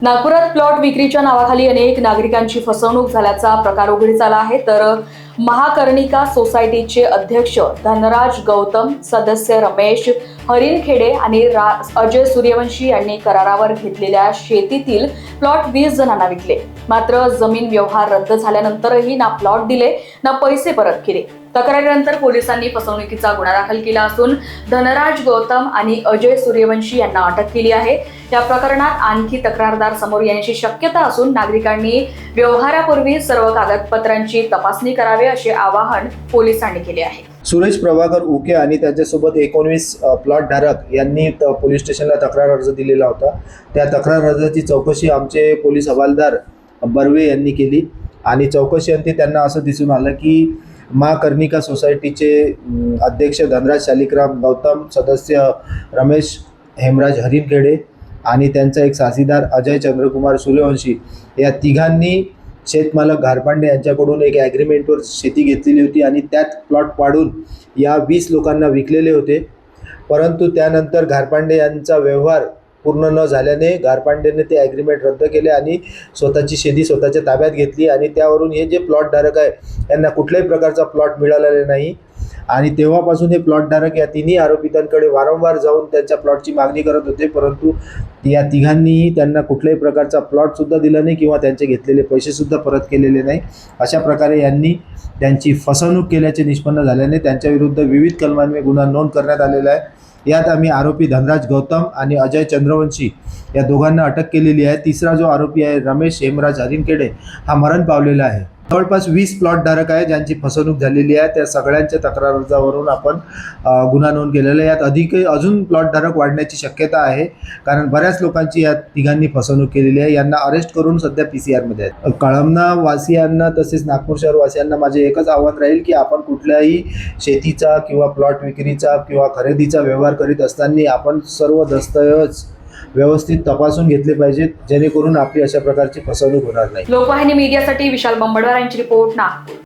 नागपुरात प्लॉट विक्रीच्या नावाखाली अनेक नागरिकांची फसवणूक झाल्याचा प्रकार उघडीस आला आहे। तर महाकर्णिका सोसायटीचे अध्यक्ष धनराज गौतम, सदस्य रमेश हरिणखेडे आणि अजय सूर्यवंशी यांनी करारावर घेतलेल्या शेतीतील प्लॉट 20 जणांना विकले। मात्र जमीन व्यवहार रद्द झाल्यानंतरही ना प्लॉट दिले ना पैसे परत केले। तक्रारीनंतर पोलिसांनी फसवणुकीचा गुन्हा दाखल केला असून धनराज गौतम आणि अजय सूर्यवंशी यांना अटक केली आहे। या प्रकरणात आणखी तक्रारदार समोर येण्याची शक्यता असून नागरिकांनी व्यवहारापूर्वी सर्व कागदपत्रांची तपासणी करावी असे आवाहन पोलिसांनी केले आहे। सुरेश प्रभाकर उके आणि त्यांच्यासोबत 19 प्लॉट धारक यांनी पोलीस स्टेशनला तक्रार अर्ज दिलेला होता। त्या तक्रार अर्जाची चौकशी आमचे पोलीस हवालदार बर्वे यांनी केली आणि चौकशी अंती त्यांना असं दिसून आलं की महाकर्णिका सोसायटीचे अध्यक्ष धनराज शालिकराम गौतम, सदस्य रमेश हेमराज हरिणखेडे आणि त्यांचा एक साथीदार अजय चंद्रकुमार सूर्यवंशी या तिघांनी शेतमालक घारपांडे यांच्याकडून एक ॲग्रीमेंटवर शेती घेतलेली होती आणि त्यात प्लॉट पाडून या 20 लोकांना विकलेले होते। परंतु त्यानंतर घारपांडे यांचा व्यवहार पूर्ण न झाल्याने घारपांडेने ते ॲग्रीमेंट रद्द केले आणि स्वतःची शेती स्वतःच्या ताब्यात घेतली आणि त्यावरून हे जे प्लॉट धारक आहे यांना कुठल्याही प्रकारचा प्लॉट मिळालेला नाही आणि तेव्हापासून हे प्लॉट धारक या तिन्ही आरोपितांकडे वारंवार जाऊन त्यांच्या प्लॉटची मागणी करत होते, परंतु या तिघांनीही त्यांना कुठल्याही प्रकारचा प्लॉटसुद्धा दिला नाही किंवा त्यांचे घेतलेले पैसेसुद्धा परत केलेले नाही। अशा प्रकारे यांनी त्यांची फसवणूक केल्याचे निष्पन्न झाल्याने त्यांच्याविरुद्ध विविध कलमांमध्ये गुन्हा नोंद करण्यात आलेला आहे। यात आम्ही आरोपी धनराज गौतम आणि अजय चंद्रवंशी या दोघांना अटक केलेली आहे। तिसरा जो आरोपी आहे रमेश हेमराज हरिणखेडे हा मरण पावलेला आहे। जवळपास 20 प्लॉट धारक आहे ज्यांची फसवणूक झालेली आहे। त्या सगळ्यांच्या तक्रार अर्जावरून आपण गुन्हा नोंद केलेला आहे। यात अजून प्लॉट धारक वाढण्याची शक्यता आहे, कारण बऱ्याच लोकांची या तिघांनी फसवणूक केलेली आहे। यांना अरेस्ट करून सध्या PCR मध्ये आहेत। कळमना वासियांना तसेच नागपूर शहर वासियांना माझे एकच आव्हान राहील की आपण कुठल्याही शेतीचा किंवा प्लॉट विक्रीचा किंवा खरेदीचा व्यवहार करीत असताना आपण सर्व दस्तऐवज व्यवस्थित तपासून घेतले पाहिजेत, जेणेकरून आपली अशा प्रकारची फसवणूक होणार नाही। लोकवाहिनी मीडियासाठी विशाल बंबडवार यांची रिपोर्ट, नागपूर।